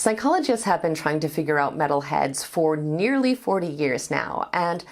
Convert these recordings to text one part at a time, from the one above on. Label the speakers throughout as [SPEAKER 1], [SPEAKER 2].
[SPEAKER 1] Psychologists have been trying to figure out metalheads for nearly 40 years now, and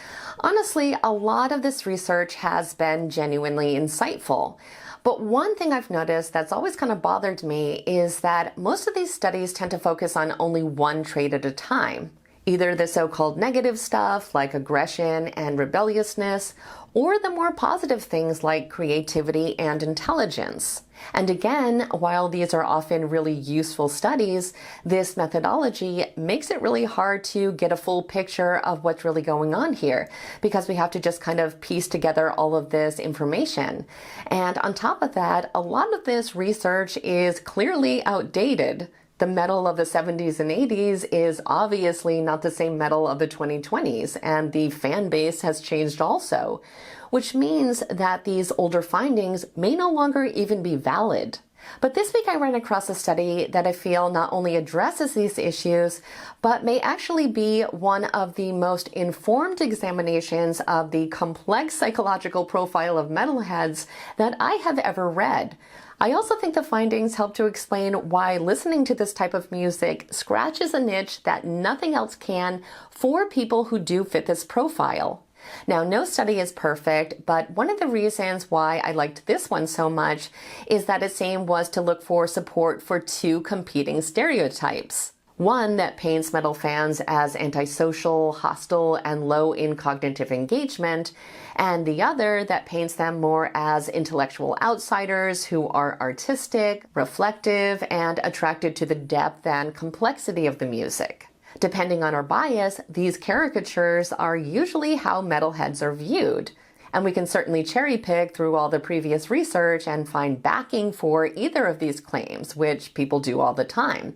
[SPEAKER 1] honestly, a lot of this research has been genuinely insightful. But one thing I've noticed that's always kind of bothered me is that most of these studies tend to focus on only one trait at a time. Either the so-called negative stuff like aggression and rebelliousness, or the more positive things like creativity and intelligence. And again, while these are often really useful studies, this methodology makes it really hard to get a full picture of what's really going on here, because we have to just kind of piece together all of this information. And on top of that, a lot of this research is clearly outdated. The metal of the 70s and 80s is obviously not the same metal of the 2020s, and the fan base has changed also, which means that these older findings may no longer even be valid. But this week I ran across a study that I feel not only addresses these issues, but may actually be one of the most informed examinations of the complex psychological profile of metalheads that I have ever read. I also think the findings help to explain why listening to this type of music scratches a niche that nothing else can for people who do fit this profile. Now, no study is perfect, but one of the reasons why I liked this one so much is that its aim was to look for support for two competing stereotypes. One that paints metal fans as antisocial, hostile, and low in cognitive engagement, and the other that paints them more as intellectual outsiders who are artistic, reflective, and attracted to the depth and complexity of the music. Depending on our bias, these caricatures are usually how metalheads are viewed. And we can certainly cherry pick through all the previous research and find backing for either of these claims, which people do all the time.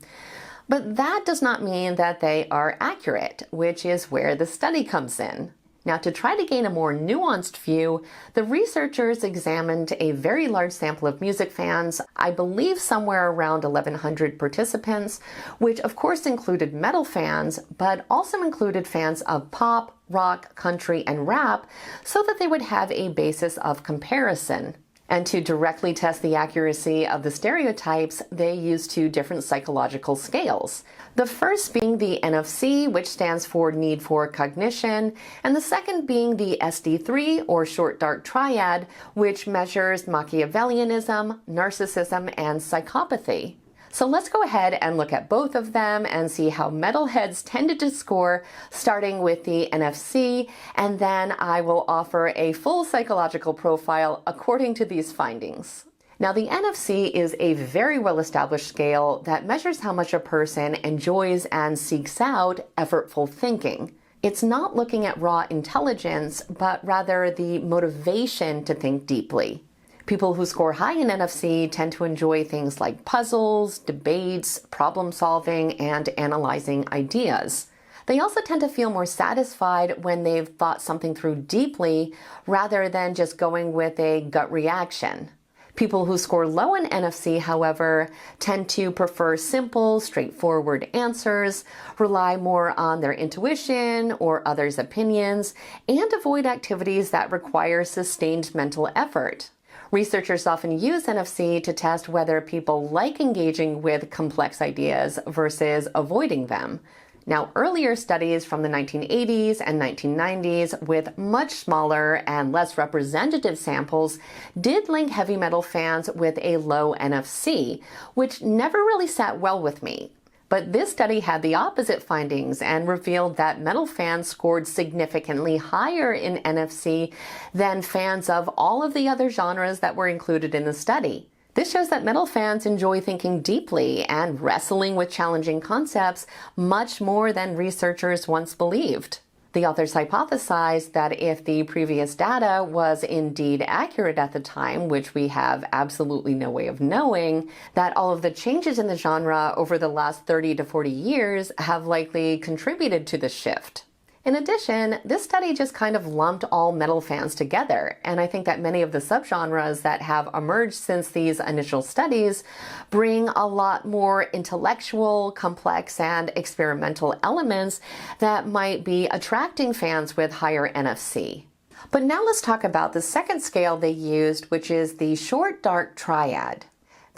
[SPEAKER 1] But that does not mean that they are accurate, which is where the study comes in. Now, to try to gain a more nuanced view, the researchers examined a very large sample of music fans, I believe somewhere around 1,100 participants, which of course included metal fans, but also included fans of pop, rock, country, and rap, so that they would have a basis of comparison. And to directly test the accuracy of the stereotypes, they used two different psychological scales. The first being the NFC, which stands for Need for Cognition, and the second being the SD3, or short Dark Triad, which measures Machiavellianism, narcissism, and psychopathy. So let's go ahead and look at both of them and see how metalheads tended to score, starting with the NFC, and then I will offer a full psychological profile according to these findings. Now, the NFC is a very well-established scale that measures how much a person enjoys and seeks out effortful thinking. It's not looking at raw intelligence, but rather the motivation to think deeply. People who score high in NFC tend to enjoy things like puzzles, debates, problem solving, and analyzing ideas. They also tend to feel more satisfied when they've thought something through deeply rather than just going with a gut reaction. People who score low in NFC, however, tend to prefer simple, straightforward answers, rely more on their intuition or others' opinions, and avoid activities that require sustained mental effort. Researchers often use NFC to test whether people like engaging with complex ideas versus avoiding them. Now, earlier studies from the 1980s and 1990s with much smaller and less representative samples did link heavy metal fans with a low NFC, which never really sat well with me. But this study had the opposite findings and revealed that metal fans scored significantly higher in NFC than fans of all of the other genres that were included in the study. This shows that metal fans enjoy thinking deeply and wrestling with challenging concepts much more than researchers once believed. The authors hypothesized that if the previous data was indeed accurate at the time, which we have absolutely no way of knowing, that all of the changes in the genre over the last 30 to 40 years have likely contributed to this shift. In addition, this study just kind of lumped all metal fans together, and I think that many of the subgenres that have emerged since these initial studies bring a lot more intellectual, complex, and experimental elements that might be attracting fans with higher NFC. But now let's talk about the second scale they used, which is the short Dark Triad.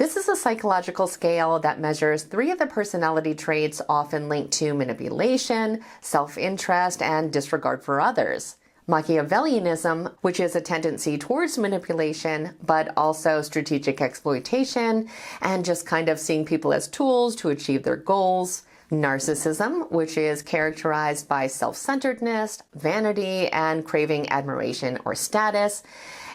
[SPEAKER 1] This is a psychological scale that measures 3 of the personality traits often linked to manipulation, self-interest, and disregard for others. Machiavellianism, which is a tendency towards manipulation, but also strategic exploitation, and just kind of seeing people as tools to achieve their goals. Narcissism, which is characterized by self-centeredness, vanity, and craving admiration or status.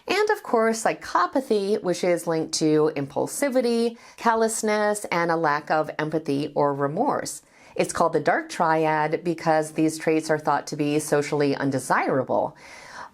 [SPEAKER 1] And of course, psychopathy, which is linked to impulsivity, callousness, and a lack of empathy or remorse. It's called the Dark Triad because these traits are thought to be socially undesirable.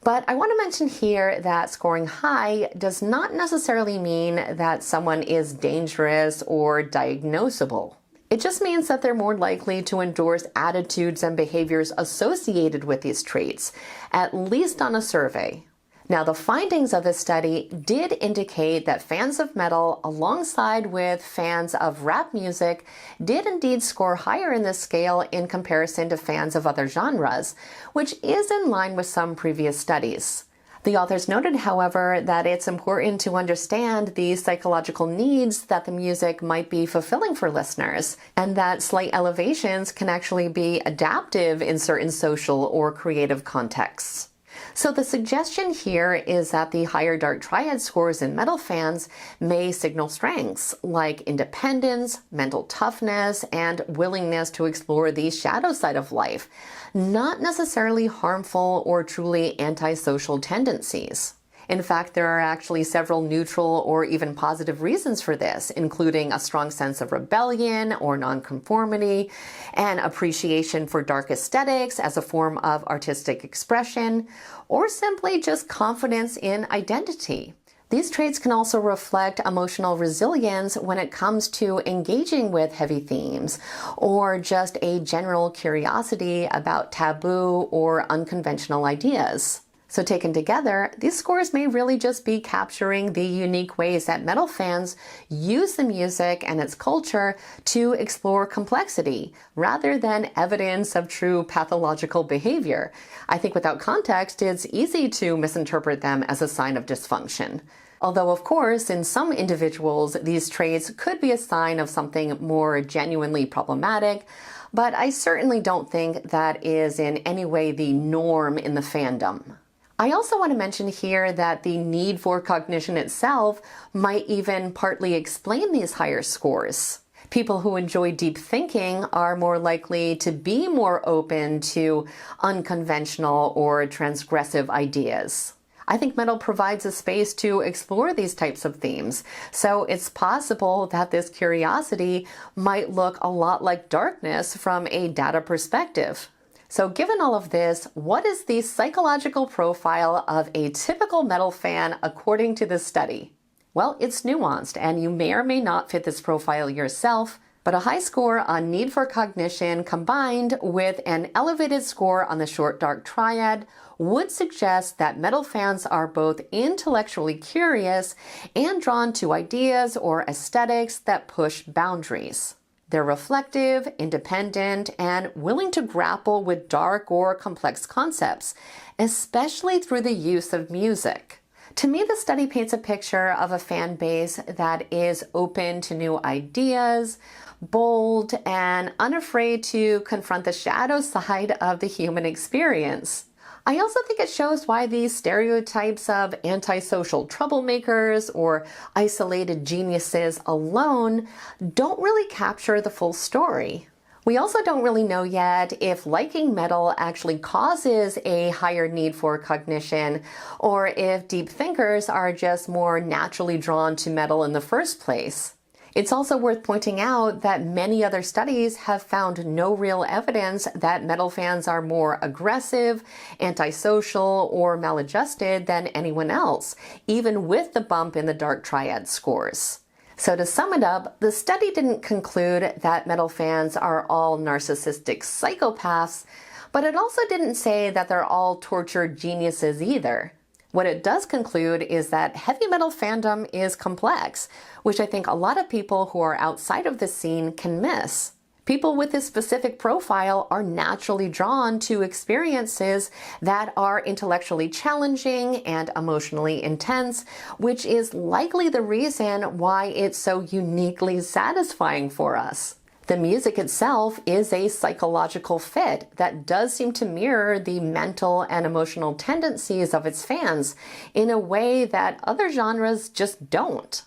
[SPEAKER 1] But I want to mention here that scoring high does not necessarily mean that someone is dangerous or diagnosable. It just means that they're more likely to endorse attitudes and behaviors associated with these traits, at least on a survey. Now, the findings of this study did indicate that fans of metal, alongside with fans of rap music, did indeed score higher in this scale in comparison to fans of other genres, which is in line with some previous studies. The authors noted, however, that it's important to understand the psychological needs that the music might be fulfilling for listeners, and that slight elevations can actually be adaptive in certain social or creative contexts. So the suggestion here is that the higher Dark Triad scores in metal fans may signal strengths like independence, mental toughness, and willingness to explore the shadow side of life, not necessarily harmful or truly antisocial tendencies. In fact, there are actually several neutral or even positive reasons for this, including a strong sense of rebellion or nonconformity, an appreciation for dark aesthetics as a form of artistic expression, or simply just confidence in identity. These traits can also reflect emotional resilience when it comes to engaging with heavy themes, or just a general curiosity about taboo or unconventional ideas. So taken together, these scores may really just be capturing the unique ways that metal fans use the music and its culture to explore complexity, rather than evidence of true pathological behavior. I think without context, it's easy to misinterpret them as a sign of dysfunction. Although, of course, in some individuals, these traits could be a sign of something more genuinely problematic, but I certainly don't think that is in any way the norm in the fandom. I also want to mention here that the need for cognition itself might even partly explain these higher scores. People who enjoy deep thinking are more likely to be more open to unconventional or transgressive ideas. I think metal provides a space to explore these types of themes, so it's possible that this curiosity might look a lot like darkness from a data perspective. So given all of this, what is the psychological profile of a typical metal fan according to this study? Well, it's nuanced, and you may or may not fit this profile yourself, but a high score on need for cognition combined with an elevated score on the short Dark Triad would suggest that metal fans are both intellectually curious and drawn to ideas or aesthetics that push boundaries. They're reflective, independent, and willing to grapple with dark or complex concepts, especially through the use of music. To me, the study paints a picture of a fan base that is open to new ideas, bold, and unafraid to confront the shadow side of the human experience. I also think it shows why these stereotypes of antisocial troublemakers or isolated geniuses alone don't really capture the full story. We also don't really know yet if liking metal actually causes a higher need for cognition, or if deep thinkers are just more naturally drawn to metal in the first place. It's also worth pointing out that many other studies have found no real evidence that metal fans are more aggressive, antisocial, or maladjusted than anyone else, even with the bump in the Dark Triad scores. So to sum it up, the study didn't conclude that metal fans are all narcissistic psychopaths, but it also didn't say that they're all tortured geniuses either. What it does conclude is that heavy metal fandom is complex, which I think a lot of people who are outside of the scene can miss. People with this specific profile are naturally drawn to experiences that are intellectually challenging and emotionally intense, which is likely the reason why it's so uniquely satisfying for us. The music itself is a psychological fit that does seem to mirror the mental and emotional tendencies of its fans in a way that other genres just don't.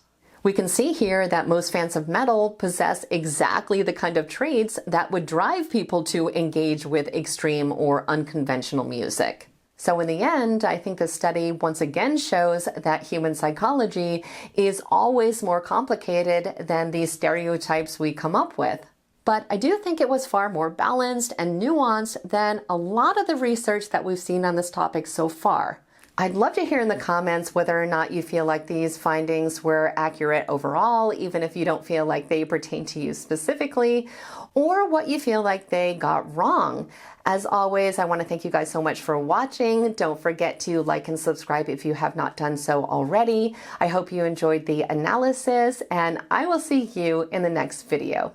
[SPEAKER 1] We can see here that most fans of metal possess exactly the kind of traits that would drive people to engage with extreme or unconventional music. So in the end, I think the study once again shows that human psychology is always more complicated than the stereotypes we come up with. But I do think it was far more balanced and nuanced than a lot of the research that we've seen on this topic so far. I'd love to hear in the comments whether or not you feel like these findings were accurate overall, even if you don't feel like they pertain to you specifically, or what you feel like they got wrong. As always, I want to thank you guys so much for watching. Don't forget to like and subscribe if you have not done so already. I hope you enjoyed the analysis, and I will see you in the next video.